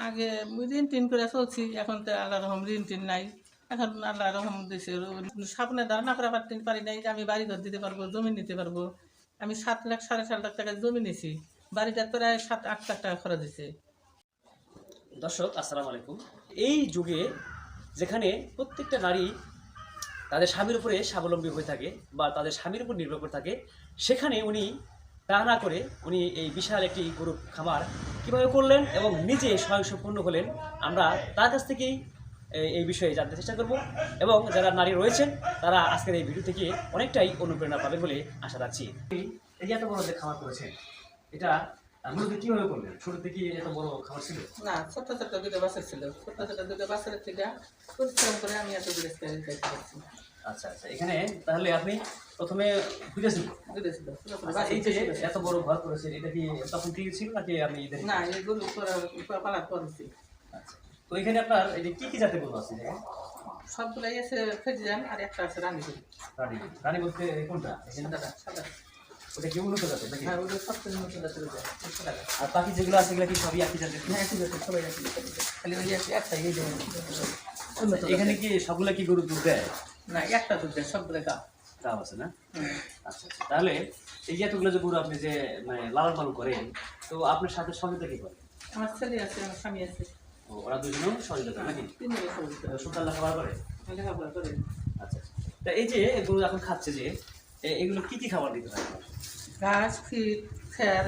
আগে ঋণ টিন করে চলছি, এখন তো আল্লাহ রকম ঋণ টিন নাই। এখন আল্লাহ রকম দেশে স্বপ্নে ধারণা করা পারি নাই যে আমি বাড়ি ঘর দিতে পারবো, জমি নিতে পারবো। আমি 7 লাখ 7.5 লাখ টাকা জমি নিয়েছি, বাড়িটার প্রায় 7-8 লাখ টাকা খরচ হয়েছে। দর্শক আসসালামু আলাইকুম। এই যুগে যেখানে প্রত্যেকটা নারী তাদের স্বামীর উপরে স্বাবলম্বী হয়ে থাকে বা তাদের স্বামীর উপর নির্ভর করে থাকে, সেখানে উনি তা না করে উনি এই বিশাল একটি গরু খামার কীভাবে করলেন এবং নিজে স্বয়ংসম্পূর্ণ হলেন, আমরা তার কাছ থেকেই এই বিষয়ে জানতে চেষ্টা করব এবং যারা নারী রয়েছেন তারা আজকের এই ভিডিও থেকে অনেকটাই অনুপ্রেরণা পাবেন বলে আশা রাখছি। এই যে এত বড় যে খামার করেছেন, এটা মূলত কীভাবে করলেন? শুরুতে কি এত বড় খামার ছিল? না, ছোট্ট ছোট্ট দুটো বাছুর ছিল, ছোট্ট ছোট্ট দুটো বাছুরের থেকে পরিশ্রম করে আমি এত দূরে যাইতে পারছি। আচ্ছা আচ্ছা, এখানে তাহলে আপনি প্রথমে বুঝেছিলেন এই যে এত বড় ঘর করেছেন, এটা কি তখন কি ছিল নাকি আপনি না, এগুলো পালার করেছি। আচ্ছা, তো এখানে আপনার এই যে কি জাতের গরু আছে? সবগুলাই আছে ফেজিয়ান, আর একটা আছে রানী গরু। রানী রানী বলতে কোনটা? সাদা সাদা। ওটা কি উন্নত জাতের নাকি? হ্যাঁ, ওগুলো সবচেয়ে উন্নত জাতের গরু। আর বাকি যেগুলো আছে এগুলো কি সবই একই জাতের? হ্যাঁ, একই জাতের, সবাই একই জাতের। খালি ওই একটাই এই যেমন উন্নত। এখানে কি সবগুলা কি গরু দুধ দেয়? না, একটা দুধ দেয়, সবগুলো গা দাম আছে না? আচ্ছা আচ্ছা, তাহলে এই যে এতগুলো যে গরু আপনি যে মানে লালন পালন করেন, তো আপনার সাথে সহযোগিতা কি করে? আমার ছেলে আছে, আমার স্বামী আছে। ওরা দুজনেও সহযোগিতা নাকি? 3 জনের সহযোগিতা। সকাল খাবার করে? লেখাপড়া করে। আচ্ছা, তা এই যে গরু এখন খাচ্ছে যে এগুলো কি কি খাবার দিতে হয়? ঘাস, ফিট, খ্যার,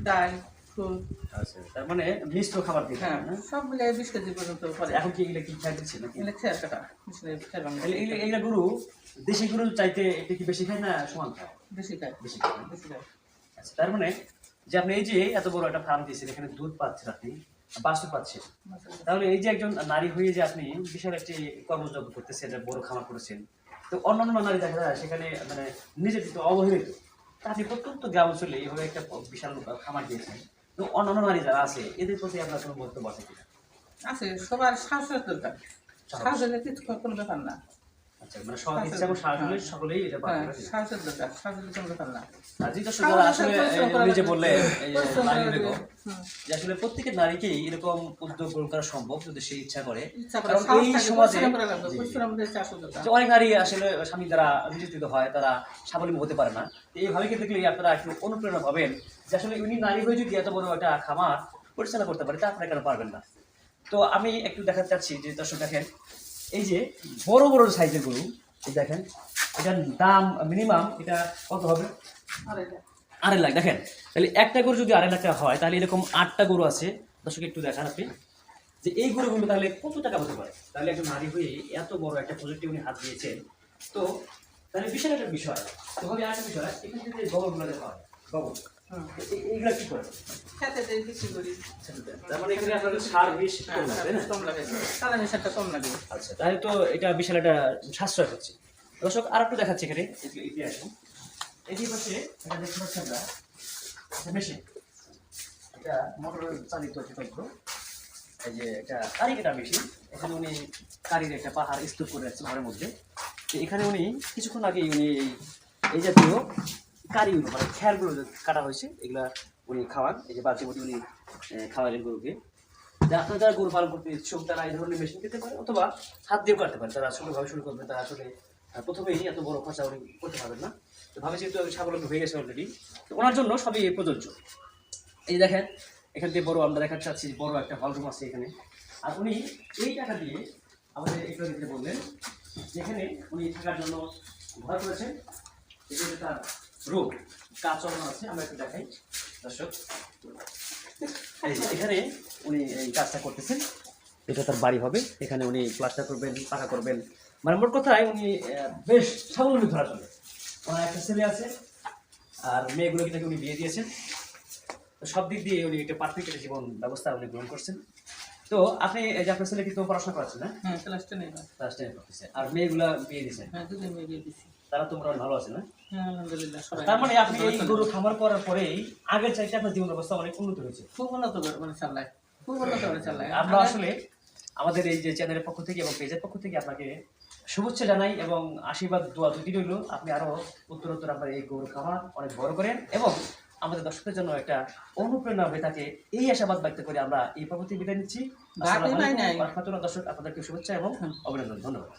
ডাল, ফুল। আচ্ছা, তার মানে মিশ্র খাবার দিতে হ্যাঁ, হয় না? সব মিলে 20 কেজি পর্যন্ত করে। এখন কি এগুলো কি খেয়ে দিচ্ছে নাকি? এগুলো খ্যার কাটা, মিশিয়ে খ্যার বানানো। এগুলো গরু দেশি গরু চাইতে এটা কি বেশি খায় না সমান খায়? বেশি খায়, বেশি খায় না? বেশি খায়। আচ্ছা, তার মানে যে আপনি এই যে এত বড় একটা ফার্ম দিয়েছেন, এখানে দুধ পাচ্ছেন, আপনি বাছুর পাচ্ছেন, তাহলে এই যে একজন নারী হয়ে যে আপনি বিশাল একটি কর্মযজ্ঞ করতেছেন, একটা বড় খামার করেছেন, তো অন্যান্য নারী দেখা যায় সেখানে মানে নিজের কিন্তু অবহেলিত, তা আপনি প্রত্যন্ত গ্রাম অঞ্চলে এইভাবে একটা বিশাল খামার দিয়েছেন, তো অন্যান্য নারী যারা আছে এদের প্রতি আপনার কোনো বক্তব্য আছে কিনা? আছে, সবার সাহসের দরকার। সাহস হলে কিছু কোনো ব্যাপার না। আচ্ছা, মানে সৎ ইচ্ছা এবং সাহস হলে সকলেই এটা পারে নাকি? সাহসের দরকার, সাহস হলে কোনো ব্যাপার না। আর যে দর্শক যারা আসলে উনি যে বললেন এই যে নারী বেগম, যে আসলে প্রত্যেকের নারীকেই এরকম উদ্যোগ গ্রহণ করা সম্ভব যদি সে ইচ্ছা করে। কারণ এই সমাজে যে অনেক নারী আসলে স্বামী দ্বারা নির্যাতিত হয়, তারা স্বাবলম্বী হতে পারে না। এইভাবে কি দেখলে আপনারা একটু অনুপ্রেরণা পাবেন যে আসলে উনি নারী হয়ে যদি এত বড় একটা খামার পরিচালনা করতে পারে, তা আপনারা কেন পারবেন না? তো আমি একটু দেখাতে চাচ্ছি যে দর্শক দেখেন, এই যে বড় বড় সাইজের গরু, এই দেখেন এটার দাম মিনিমাম এটা কত হবে? 2.5 লাখ। দেখেন, তাহলে একটা গরু যদি 2.5 লাখ টাকা হয়, তাহলে এরকম 8টা গরু আছে। দর্শক একটু দেখান আপনি যে এই গরুগুলো তাহলে কত টাকা হতে পারে। তাহলে একজন নারী হয়ে এত বড় একটা প্রজেক্টে উনি হাত দিয়েছেন, তো তাহলে বিশাল একটা বিষয়। তো ভাবে আরেকটা বিষয়, এখানে যদি গোবরগুলো দেওয়া হয়, গোবর এইগুলা কি করে? তার মানে এখানে আপনাদের সার বিষ কম লাগে, তাই না? কম লাগে, সারা মেশাটা কম লাগে। আচ্ছা, তাহলে তো এটা বিশাল একটা সাশ্রয় হচ্ছে। দর্শক আর একটু দেখাচ্ছি এখানে ইতিহাস। এই পাশে এটা দেখতে পাচ্ছি আমরা মেশিন, এটা মোটর চালিত যন্ত্র। এই যে এটা কারি কাটা মেশিন, এখানে উনি কারির একটা পাহাড় স্তূপ করে রাখছে ঘরের মধ্যে। তো এখানে উনি কিছুক্ষণ আগেই উনি এই জাতীয় কারিগুলো মানে খ্যারগুলো কাটা হয়েছে, এগুলা উনি খাওয়ান। এই যে বালতি উনি খাওয়ালেন গরুকে। আপনারা যারা গরু পালন করতে ইচ্ছুক তারা এই ধরনের মেশিন পেতে পারে, অথবা হাত দিয়েও কাটতে পারে। তারা ছোটোভাবে শুরু করবে, তারা আসলে প্রথমেই এত বড় খরচা উনি করতে পারবেন না। তো ভাবে যেহেতু স্বাবলম্বী হয়ে গেছে অলরেডি, তো ওনার জন্য সবই প্রযোজ্য। এই দেখেন, এখান থেকে বড় আমরা দেখাতে চাচ্ছি বড় একটা হলরুম আছে এখানে। আর উনি এই টাকা দিয়ে আমাদের একটু দিতে বললেন, যেখানে উনি থাকার জন্য ঘর করেছেন। এখানে তার রুম কাজ চালানো আছে, আমরা একটু দেখাই দর্শক। এখানে উনি এই কাজটা করতেছেন, এটা তার বাড়ি হবে। এখানে উনি প্লাস্টার করবেন, পাকা করবেন, মানে মোট কথায় উনি বেশ স্বাবলম্বী ধরা চলে। ওনার একটা ছেলে আছে, আর মেয়েগুলোকে তাকে উনি বিয়ে দিয়েছেন। তো সব দিক দিয়ে উনি একটা পারফেক্ট একটা জীবন ব্যবস্থা উনি গ্রহণ করছেন। তো আপনি এই যে আপনার ছেলে কিন্তু পড়াশোনা করাচ্ছেন না? হ্যাঁ, ক্লাস 10 ক্লাস 10 পড়তেছে। আর মেয়েগুলা বিয়ে দিয়েছেন? হ্যাঁ, 2 মেয়ে বিয়ে দিছি। তারা তো মোটামুটি ভালো আছে না? হ্যাঁ, আলহামদুলিল্লাহ সবাই। তার মানে আপনি এই গরু খামার করার পরেই আগের চাইতে আপনার জীবন ব্যবস্থা অনেক উন্নত হয়েছে। খুব উন্নত মানে চালায়, খুব উন্নত করে চালায়। আমরা আসলে আমাদের এই যে চ্যানেলের পক্ষ থেকে এবং পেজের পক্ষ থেকে আপনাকে শুভেচ্ছা জানাই এবং আশীর্বাদ দোয়া দুটি রইল। আপনি আরো উত্তরোত্তর আপনার এই গরু খামার অনেক বড় করেন এবং আমাদের দর্শকদের জন্য একটা অনুপ্রেরণা হয়ে থাকে, এই আশাবাদ ব্যক্ত করে আমরা এই পর্বতে বিদায় নিচ্ছি। বাকি নাই নাই। দর্শক আপনাদেরকে শুভেচ্ছা এবং অভিনন্দন, ধন্যবাদ।